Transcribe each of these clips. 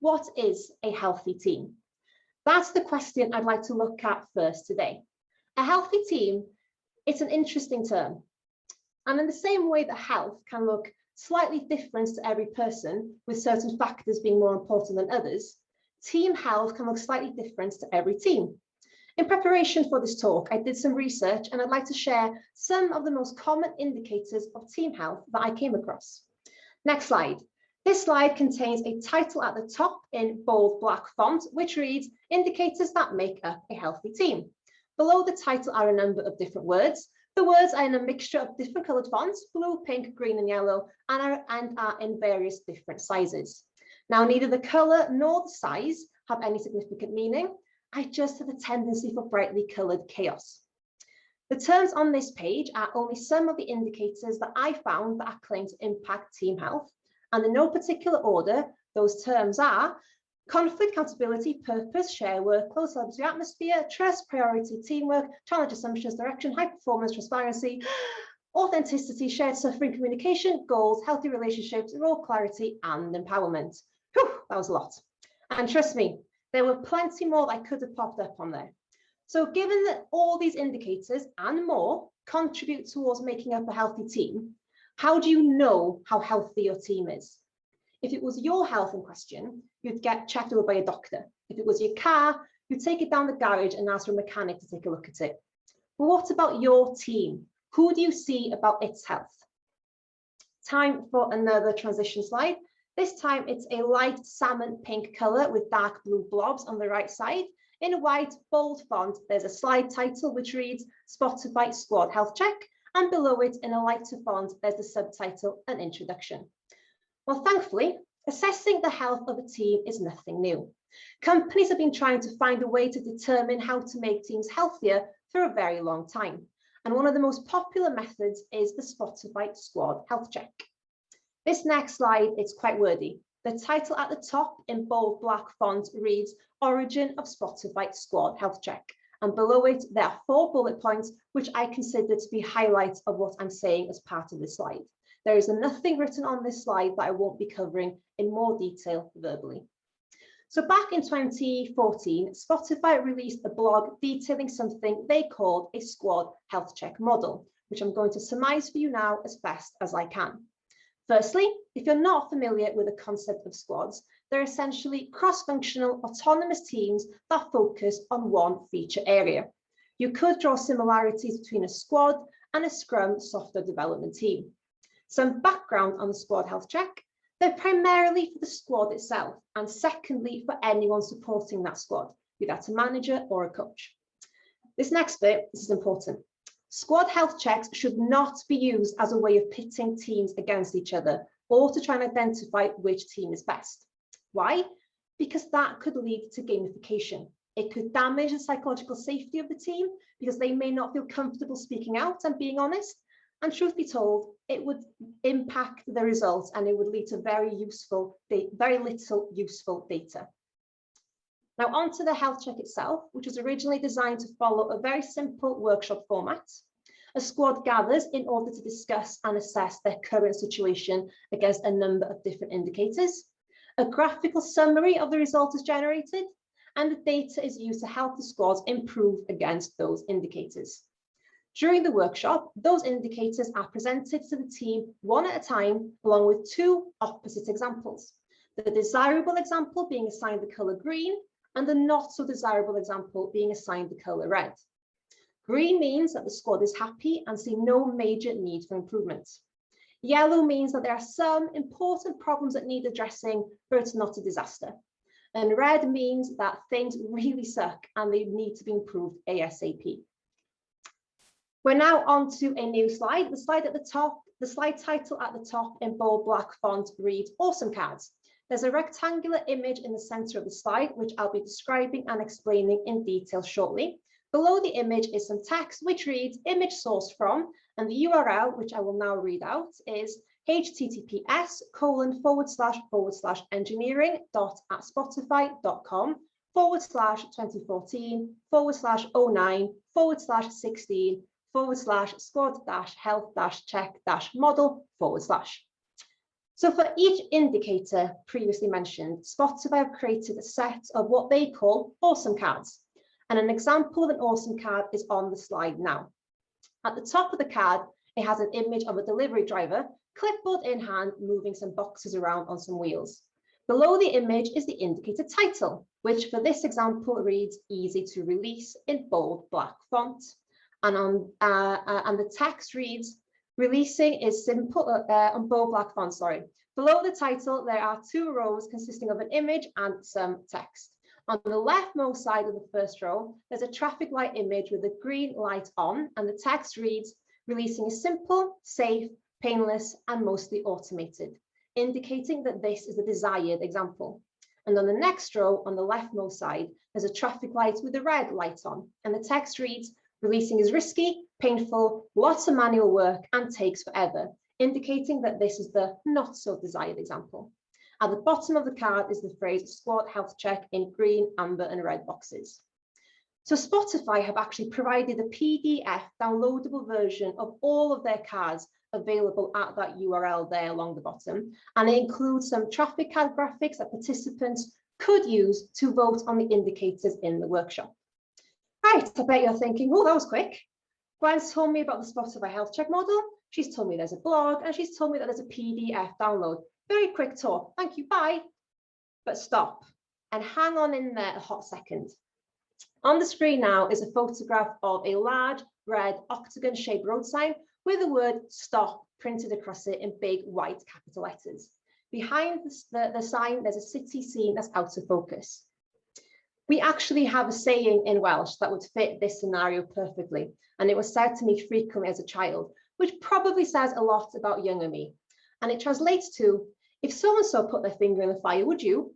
what is a healthy team? That's the question I'd like to look at first today. A healthy team, it's an interesting term. And in the same way that health can look slightly different to every person, with certain factors being more important than others, team health can look slightly different to every team. In preparation for this talk, I did some research and I'd like to share some of the most common indicators of team health that I came across. Next slide. This slide contains a title at the top in bold black font, which reads, Indicators that make up a healthy team. Below the title are a number of different words. The words are in a mixture of different coloured fonts, blue, pink, green and yellow, and are in various different sizes. Now, neither the colour nor the size have any significant meaning. I just have a tendency for brightly coloured chaos. The terms on this page are only some of the indicators that I found that are claimed to impact team health. And in no particular order, those terms are conflict, accountability, purpose, share workload, celebratory atmosphere, trust, priority, teamwork, challenge assumptions, direction, high performance, transparency, authenticity, shared suffering, communication, goals, healthy relationships, role clarity, and empowerment. Whew, that was a lot. And trust me, there were plenty more that I could have popped up on there. So given that all these indicators and more contribute towards making up a healthy team, how do you know how healthy your team is? If it was your health in question, you'd get checked over by a doctor. If it was your car, you'd take it down the garage and ask for a mechanic to take a look at it. But what about your team? Who do you see about its health? Time for another transition slide. This time it's a light salmon pink colour with dark blue blobs on the right side. In a white bold font, there's a slide title which reads Spotify Squad Health Check, and below it in a lighter font, there's the subtitle, An Introduction. Well, thankfully, assessing the health of a team is nothing new. Companies have been trying to find a way to determine how to make teams healthier for a very long time. And one of the most popular methods is the Spotify Squad Health Check. This next slide is quite wordy. The title at the top in bold black font reads Origin of Spotify Squad Health Check. And below it, there are 4 bullet points, which I consider to be highlights of what I'm saying as part of this slide. There is nothing written on this slide that I won't be covering in more detail verbally. So back in 2014, Spotify released a blog detailing something they called a squad health check model, which I'm going to surmise for you now as best as I can. Firstly, if you're not familiar with the concept of squads, they're essentially cross-functional autonomous teams that focus on one feature area. You could draw similarities between a squad and a Scrum software development team. Some background on the squad health check. They're primarily for the squad itself, and secondly, for anyone supporting that squad, be that a manager or a coach. This next bit, this is important. Squad health checks should not be used as a way of pitting teams against each other or to try and identify which team is best. Why? Because that could lead to gamification. It could damage the psychological safety of the team because they may not feel comfortable speaking out and being honest. And truth be told, it would impact the results and it would lead to very little useful data. Now onto the health check itself, which was originally designed to follow a very simple workshop format. A squad gathers in order to discuss and assess their current situation against a number of different indicators. A graphical summary of the results is generated, and the data is used to help the squads improve against those indicators. During the workshop, those indicators are presented to the team one at a time, along with 2 opposite examples. The desirable example being assigned the colour green, and the not so desirable example being assigned the colour red. Green means that the squad is happy and see no major need for improvement. Yellow means that there are some important problems that need addressing, but it's not a disaster. And red means that things really suck and they need to be improved ASAP. We're now on to a new slide. The slide at the top, the slide title at the top in bold black font reads Awesome Cards. There's a rectangular image in the center of the slide, which I'll be describing and explaining in detail shortly. Below the image is some text which reads image source from, and the URL, which I will now read out, is https://engineering.spotify.com/2014/09/16/squad-health-check-model/. So for each indicator previously mentioned, Spotify have created a set of what they call awesome cards. And an example of an awesome card is on the slide now. At the top of the card, it has an image of a delivery driver, clipboard in hand, moving some boxes around on some wheels. Below the image is the indicator title, which for this example reads easy to release in bold black font. And the text reads, releasing is simple on bold black font, sorry. Below the title, there are 2 rows consisting of an image and some text. On the leftmost side of the first row, there's a traffic light image with a green light on, and the text reads, releasing is simple, safe, painless, and mostly automated, indicating that this is the desired example. And on the next row, on the leftmost side, there's a traffic light with a red light on, and the text reads, releasing is risky, painful, lots of manual work, and takes forever, indicating that this is the not so desired example. At the bottom of the card is the phrase squad health check in green, amber, and red boxes. So Spotify have actually provided a PDF downloadable version of all of their cards available at that URL there along the bottom. And it includes some traffic card graphics that participants could use to vote on the indicators in the workshop. Right, I bet you're thinking, oh, that was quick. Gwen's told me about the Spotify health check model. She's told me there's a blog, and she's told me that there's a PDF download. Very quick talk, thank you, bye. But stop and hang on in there a hot second. On the screen now is a photograph of a large red octagon-shaped road sign with the word stop printed across it in big white capital letters. Behind the sign, there's a city scene that's out of focus. We actually have a saying in Welsh that would fit this scenario perfectly, and it was said to me frequently as a child, which probably says a lot about younger me. And it translates to, if so-and-so put their finger in the fire, would you?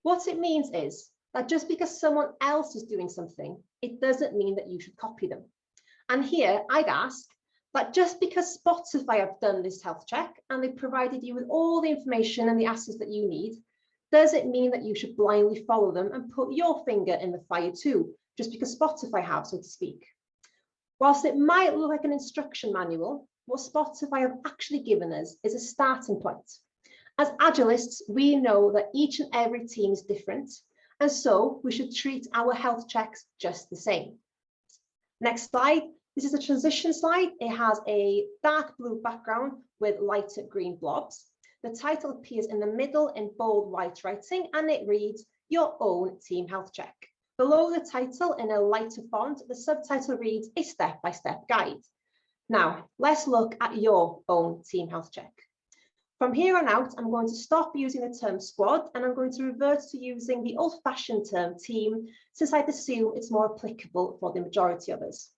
What it means is that just because someone else is doing something, it doesn't mean that you should copy them. And here I'd ask that just because Spotify have done this health check and they've provided you with all the information and the assets that you need, does it mean that you should blindly follow them and put your finger in the fire too, just because Spotify have, so to speak? Whilst it might look like an instruction manual, what Spotify have actually given us is a starting point. As Agilists, we know that each and every team is different, and so we should treat our health checks just the same. Next slide. This is a transition slide. It has a dark blue background with lighter green blobs. The title appears in the middle in bold white writing, and it reads, Your Own Team Health Check. Below the title in a lighter font, the subtitle reads, A Step-by-Step Guide. Now, let's look at your own team health check. From here on out, I'm going to stop using the term squad, and I'm going to revert to using the old-fashioned term team, since I'd assume it's more applicable for the majority of us.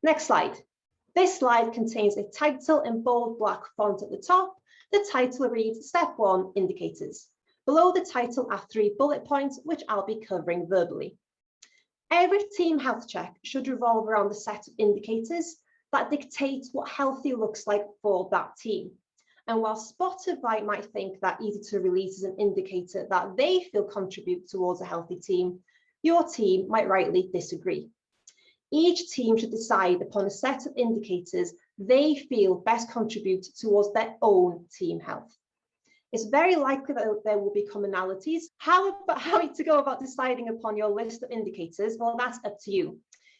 Next slide. This slide contains a title in bold black font at the top. The title reads Step 1 Indicators. Below the title are 3 bullet points, which I'll be covering verbally. Every team health check should revolve around a set of indicators that dictate what healthy looks like for that team. And while Spotify might think that easy to release is an indicator that they feel contribute towards a healthy team, your team might rightly disagree. Each team should decide upon a set of indicators they feel best contribute towards their own team health. It's very likely that there will be commonalities. How to go about deciding upon your list of indicators? Well, that's up to you.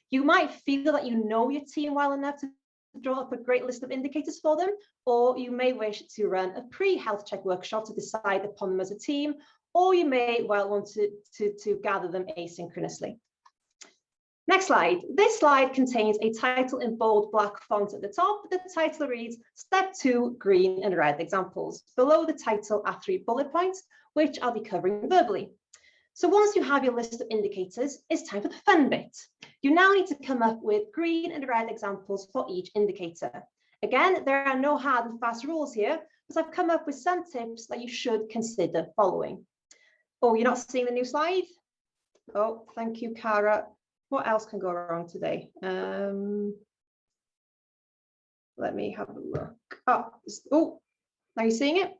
You might feel that you know your team well enough to draw up a great list of indicators for them, or you may wish to run a pre-health check workshop to decide upon them as a team, or you may well want to gather them asynchronously. Next slide. This slide contains a title in bold black font at the top. The title reads Step 2 Green and Red Examples. Below the title are 3 bullet points, which I'll be covering verbally. So once you have your list of indicators, it's time for the fun bit. You now need to come up with green and red examples for each indicator. Again, there are no hard and fast rules here, but I've come up with some tips that you should consider following. Oh, you're not seeing the new slide? Oh, thank you, Cara. What else can go wrong today? Let me have a look. Oh, are you seeing it?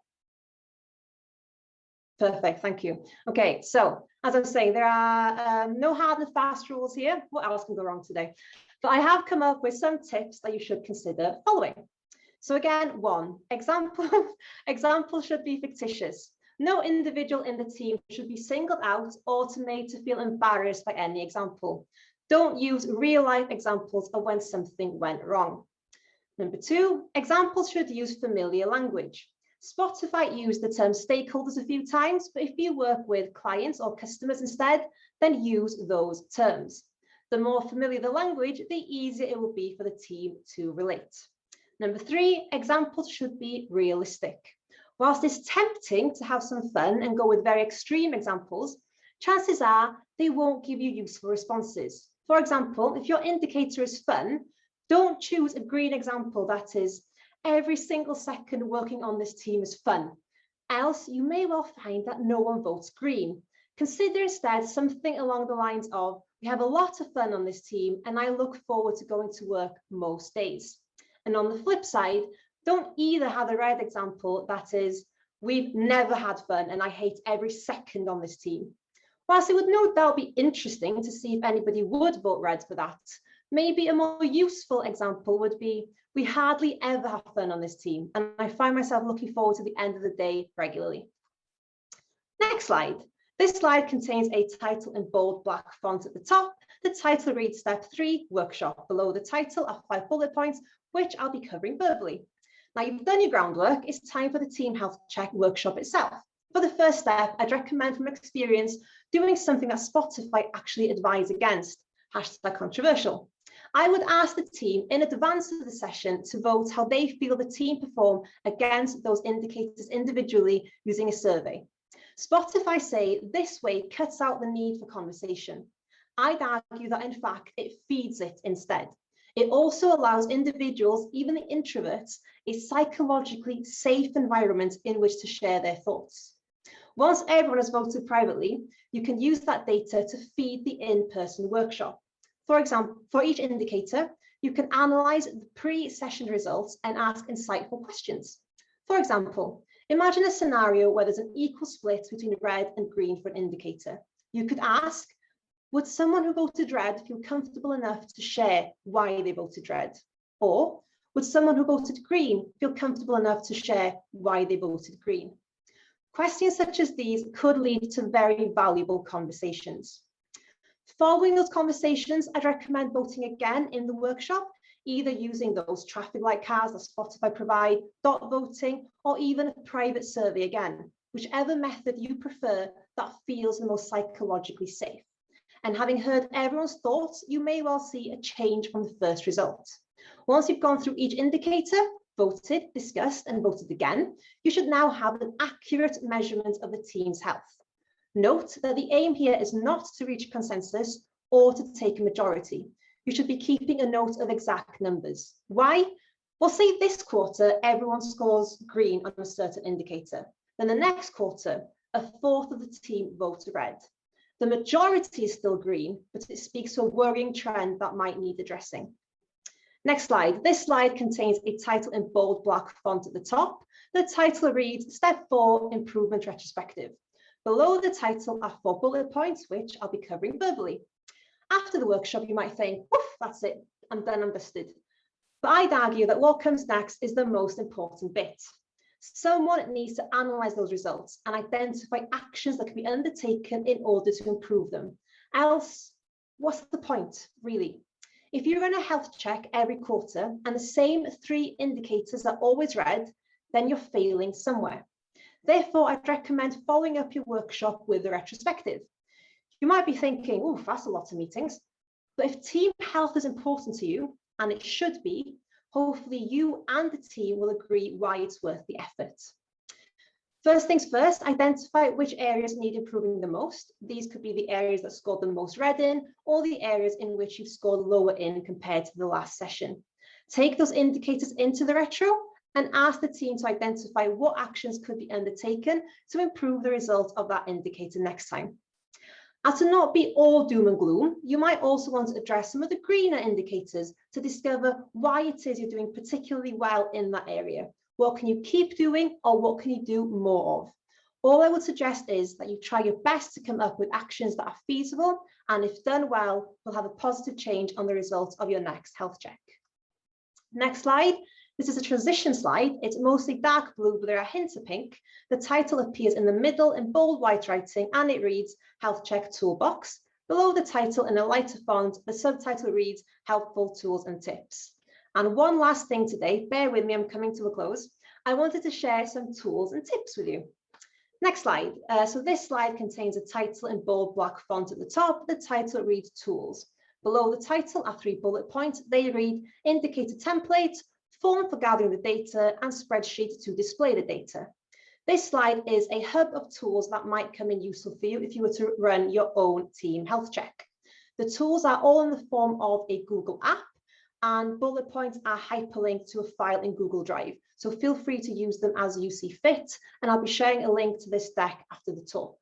Perfect, thank you. Okay, so as I was saying, there are no hard and fast rules here. What else can go wrong today? But I have come up with some tips that you should consider following. So again, one, example should be fictitious. No individual in the team should be singled out or made to feel embarrassed by any example. Don't use real life examples of when something went wrong. Number two, examples should use familiar language. Spotify used the term stakeholders a few times, but if you work with clients or customers instead, then use those terms. The more familiar the language, the easier it will be for the team to relate. Number three, examples should be realistic. Whilst it's tempting to have some fun and go with very extreme examples, chances are they won't give you useful responses. For example, if your indicator is fun, don't choose a green example that is, every single second working on this team is fun. Else you may well find that no one votes green. Consider instead something along the lines of, we have a lot of fun on this team and I look forward to going to work most days. And on the flip side, don't either have a red example that is, we've never had fun and I hate every second on this team. Whilst it would no doubt be interesting to see if anybody would vote red for that, maybe a more useful example would be, we hardly ever have fun on this team and I find myself looking forward to the end of the day regularly. Next slide. This slide contains a title in bold black font at the top. The title reads Step 3, Workshop. Below the title are 5 bullet points, which I'll be covering verbally. Now you've done your groundwork, it's time for the team health check workshop itself. For the first step, I'd recommend from experience doing something that Spotify actually advise against, #controversial. I would ask the team in advance of the session to vote how they feel the team perform against those indicators individually using a survey. Spotify say this way cuts out the need for conversation. I'd argue that in fact, it feeds it instead. It also allows individuals, even the introverts, a psychologically safe environment in which to share their thoughts. Once everyone has voted privately, you can use that data to feed the in-person workshop. For example, for each indicator, you can analyze the pre-session results and ask insightful questions. For example, imagine a scenario where there's an equal split between red and green for an indicator. You could ask, would someone who voted red feel comfortable enough to share why they voted red? Or would someone who voted green feel comfortable enough to share why they voted green? Questions such as these could lead to very valuable conversations. Following those conversations, I'd recommend voting again in the workshop, either using those traffic light cards that Spotify provide, dot voting, or even a private survey again, whichever method you prefer that feels the most psychologically safe. And having heard everyone's thoughts, you may well see a change from the first result. Once you've gone through each indicator, voted, discussed, and voted again, you should now have an accurate measurement of the team's health. Note that the aim here is not to reach consensus or to take a majority. You should be keeping a note of exact numbers. Why? Well, say this quarter, everyone scores green on a certain indicator. Then the next quarter, a fourth of the team voted red. The majority is still green, but it speaks to a worrying trend that might need addressing. Next slide. This slide contains a title in bold black font at the top. The title reads Step 4, Improvement Retrospective. Below the title are 4 bullet points, which I'll be covering verbally. After the workshop, you might think, woof, that's it, I'm done, I'm dusted. But I'd argue that what comes next is the most important bit. Someone needs to analyze those results and identify actions that can be undertaken in order to improve them. Else, what's the point, really? If you run a health check every quarter and the same 3 indicators are always red, then you're failing somewhere. Therefore, I'd recommend following up your workshop with a retrospective. You might be thinking, oh, that's a lot of meetings. But if team health is important to you, and it should be, hopefully you and the team will agree why it's worth the effort. First things first, identify which areas need improving the most. These could be the areas that scored the most red in, or the areas in which you've scored lower in compared to the last session. Take those indicators into the retro and ask the team to identify what actions could be undertaken to improve the result of that indicator next time. And to not be all doom and gloom, you might also want to address some of the greener indicators to discover why it is you're doing particularly well in that area. What can you keep doing, or what can you do more of? All I would suggest is that you try your best to come up with actions that are feasible, and if done well, will have a positive change on the results of your next health check. Next slide. This is a transition slide. It's mostly dark blue, but there are hints of pink. The title appears in the middle in bold white writing, and it reads Health Check Toolbox. Below the title in a lighter font, the subtitle reads Helpful Tools and Tips. And one last thing today, bear with me, I'm coming to a close. I wanted to share some tools and tips with you. Next slide. So this slide contains a title in bold black font at the top. The title reads Tools. Below the title are 3 bullet points. They read Indicator Template, Form for gathering the data, and Spreadsheet to display the data. This slide is a hub of tools that might come in useful for you if you were to run your own team health check. The tools are all in the form of a Google app, and bullet points are hyperlinked to a file in Google Drive. So feel free to use them as you see fit, and I'll be sharing a link to this deck after the talk.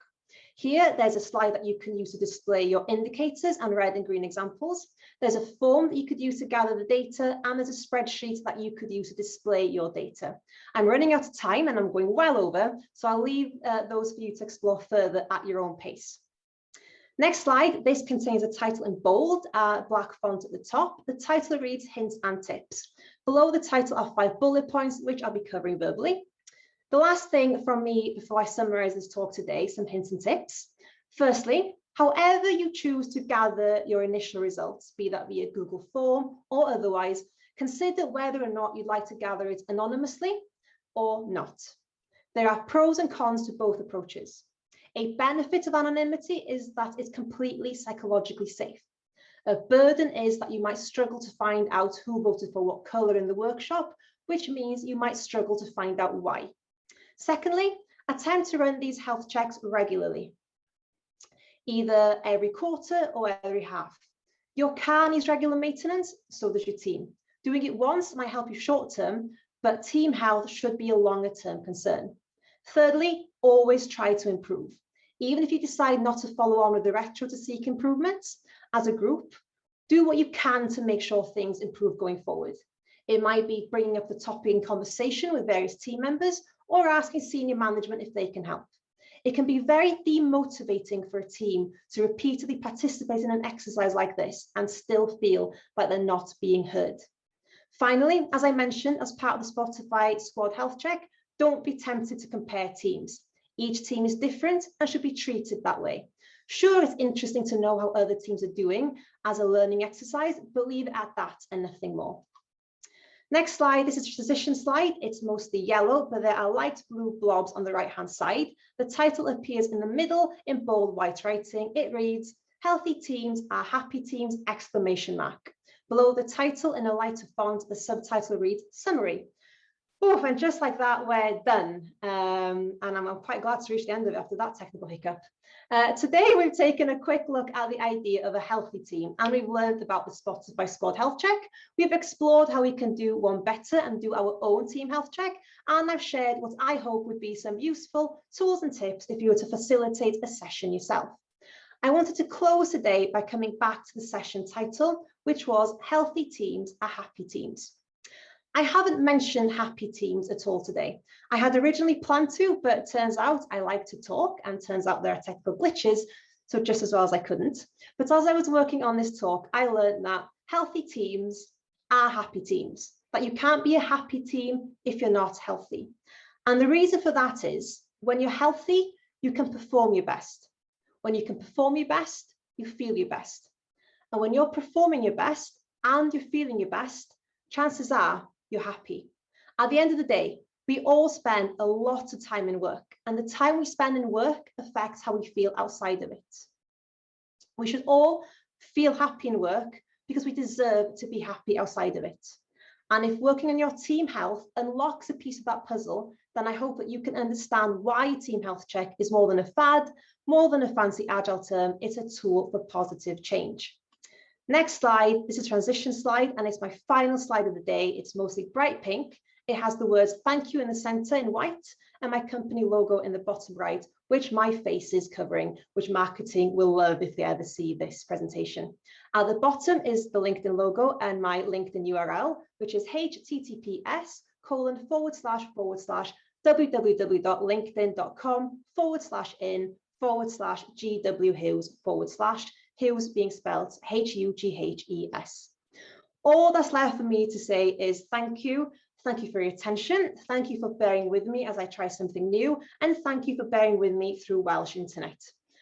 Here, there's a slide that you can use to display your indicators and red and green examples. There's a form that you could use to gather the data, and there's a spreadsheet that you could use to display your data. I'm running out of time and I'm going well over, so I'll leave those for you to explore further at your own pace. Next slide, this contains a title in bold, black font at the top. The title reads Hints and Tips. Below the title are 5 bullet points, which I'll be covering verbally. The last thing from me before I summarize this talk today, some hints and tips. Firstly, however you choose to gather your initial results, be that via Google form or otherwise, consider whether or not you'd like to gather it anonymously or not. There are pros and cons to both approaches. A benefit of anonymity is that it's completely psychologically safe. A burden is that you might struggle to find out who voted for what colour in the workshop, which means you might struggle to find out why. Secondly, attempt to run these health checks regularly, either every quarter or every half. Your car needs regular maintenance, so does your team. Doing it once might help you short term, but team health should be a longer term concern. Thirdly, always try to improve. Even if you decide not to follow on with the retro to seek improvements, as a group, do what you can to make sure things improve going forward. It might be bringing up the topic in conversation with various team members or asking senior management if they can help. It can be very demotivating for a team to repeatedly participate in an exercise like this and still feel like they're not being heard. Finally, as I mentioned, as part of the Spotify Squad Health Check, don't be tempted to compare teams. Each team is different and should be treated that way. Sure, it's interesting to know how other teams are doing as a learning exercise, but leave it at that and nothing more. Next slide, this is a transition slide. It's mostly yellow, but there are light blue blobs on the right-hand side. The title appears in the middle in bold white writing. It reads, Healthy Teams Are Happy Teams, ! Below the title in a lighter font, the subtitle reads Summary. Oh, and just like that, we're done. And I'm quite glad to reach the end of it after that technical hiccup. Today, we've taken a quick look at the idea of a healthy team, and we've learned about the Spotify Squad Health Check. We've explored how we can do one better and do our own team health check. And I've shared what I hope would be some useful tools and tips if you were to facilitate a session yourself. I wanted to close today by coming back to the session title, which was Healthy Teams Are Happy Teams. I haven't mentioned happy teams at all today. I had originally planned to, but it turns out I like to talk, and turns out there are technical glitches, so just as well as I couldn't. But as I was working on this talk, I learned that healthy teams are happy teams, that you can't be a happy team if you're not healthy. And the reason for that is when you're healthy, you can perform your best. When you can perform your best, you feel your best. And when you're performing your best and you're feeling your best, chances are you're happy. At the end of the day, we all spend a lot of time in work, and the time we spend in work affects how we feel outside of it. We should all feel happy in work because we deserve to be happy outside of it. And if working on your team health unlocks a piece of that puzzle, then I hope that you can understand why team health check is more than a fad, more than a fancy agile term. It's a tool for positive change. Next slide, this is a transition slide, and it's my final slide of the day. It's mostly bright pink. It has the words thank you in the center in white and my company logo in the bottom right, which my face is covering, which marketing will love if they ever see this presentation. At the bottom is the LinkedIn logo and my LinkedIn URL, which is https://www.linkedin.com/in/GW Hughes being spelled Hughes. All that's left for me to say is thank you. Thank you for your attention. Thank you for bearing with me as I try something new, and thank you for bearing with me through Welsh Internet.